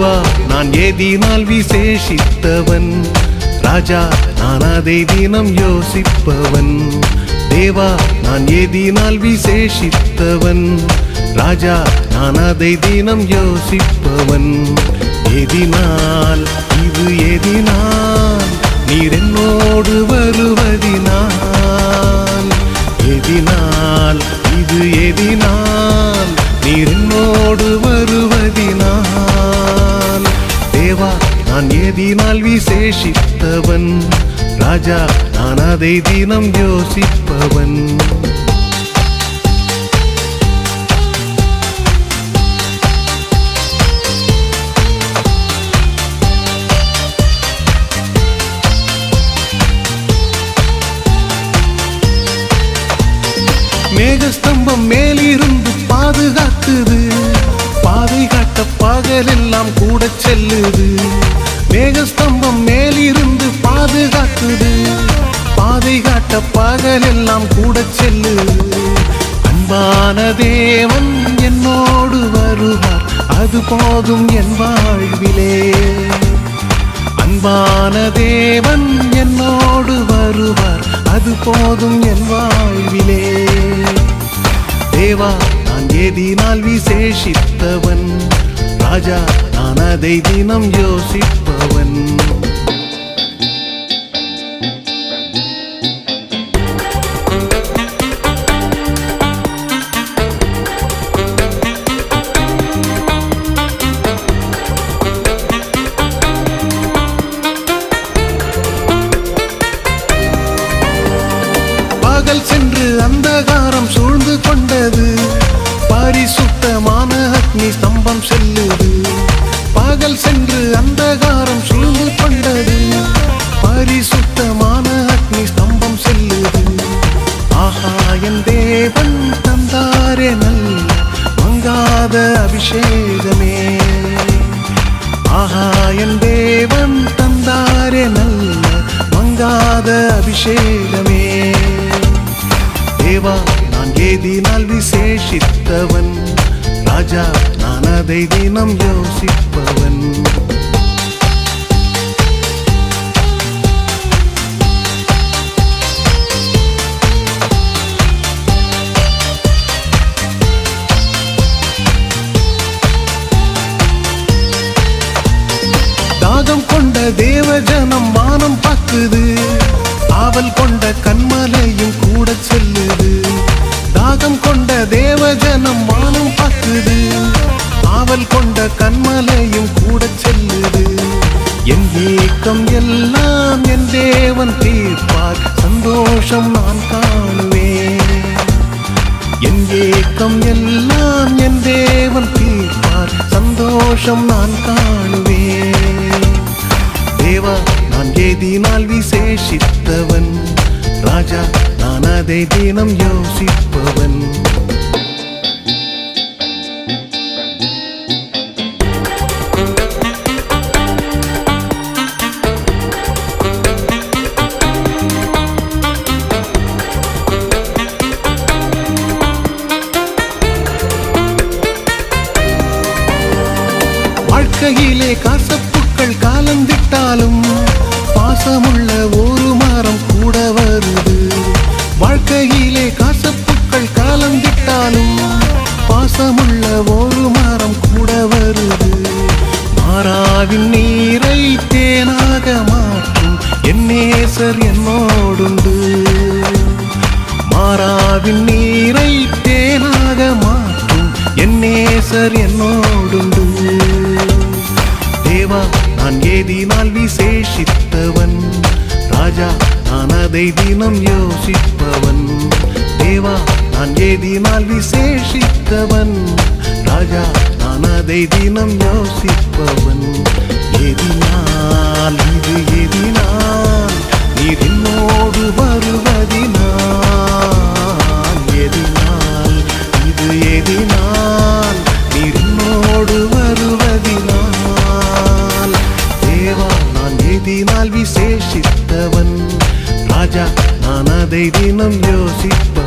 தேவா நான் ஏதினால் விசேஷித்தவன், ராஜா நான் அதை தினம் யோசிப்பவன். தேவா நான் ஏதினால் விசேஷித்தவன், ராஜா நான் அதை தினம் யோசிப்பவன். ஏதினால் இது ஏதினால் நீர் என்னோடு வருவதினால், ஏதினால் இது ஏதினால் நீர் என்னோடு வருவதினால். தேவா நான் ஏதினால் விசேஷித்தவன், ராஜா நான் அதை தினம் யோசிப்பவன். மேகஸ்தம்பம் மேலிருந்து பாதுகாக்குது, பாதை காட்ட பகலெல்லாம் கூட செல்லுது. மேகஸ்தம்பம் மேலிருந்து பாதுகாக்குது, பாதை காட்ட பகலெல்லாம் கூட செல்லுது. அன்பான தேவன் என்னோடு வருவார், அது போதும் என் வாழ்விலே. அன்பான தேவன் என்னோடு வருவார், அது போதும் என் வாழ்விலே. தேவா நான் ஏதினால் விசேஷித்தவன், ராஜா நான் அதை தினம் யோசிப்பவன். பகல் சென்று அந்தகாரம் சூழ்ந்து கொண்டது, பரிசுத்தமான அக்னி ஸ்தம்பம் செல்லுது. பகல் சென்று அந்தகாரம் சூழ்ந்து கொண்டது, பரிசுத்தமான அக்னி ஸ்தம்பம் செல்லுது. ஆஹா என் தேவன் தந்தாரே நல்ல மங்காத அபிஷேகமே, ஆஹா என் தேவன் தந்தாரே நல்ல மங்காத அபிஷேகமே. தேவா நான் ஏதினால் விசேஷித்தவன், ராஜா நான் அதை தினம் யோசிப்பவன். தாகம் கொண்ட தேவஜனம் வானம் பார்க்குது, ஆவல் கொண்ட கண்மலையும் கூட செல்லுது. தாகம் கொண்ட தேவஜனம் வானம் பார்க்குது, ஆவல் கொண்ட கண்மலையும் கூட செல்லுது. என் ஏக்கம் எல்லாம் என் தேவன் தீர்ப்பார், சந்தோஷம் நான் காணுவேன். என் ஏக்கம் எல்லாம் என் தேவன் தீர்ப்பார், சந்தோஷம் நான் காணுவேன். தேவா நான் ஏதினால் விசேஷித்தவன், ராஜா நான் அதை தினம் யோசிப்பவன். வாழ்க்கையிலே காசப்புக்கள் காலந்திட்டாலும், பாசமுள்ள ஒரு மரம் கூட வருது. வாழ்க்கையிலே காசப்புக்கள் காலந்திட்டாலும், பாசமுள்ள ஒரு மரம் கூட வருது. மாறாவின் நீரை தேனாக மாற்றும் என் நேசர் என்னோடுண்டு, மாறாவின் நீரை தேனாக மாற்றும் என் நேசர் என்னோடுண்டு. தேவா நான் ஏதினால் விசேஷித்தவன், ராஜா நான் அதை தினம் யோசிப்பவன். தேவா நான் ஏதினால் விசேஷித்தவன், ராஜா நான் அதை தினம் யோசிப்பவன். ஏதினால் இது ஏதினால் நீர் என்னோடு வருவதினால், ஏதினால் இது ஏதினால் நீர் என்னோடு வருவதினால். தேவா நான் ஏதினால் விசேஷித்தவன், ராஜா நான் அதை தினம் யோசிப்பவன்.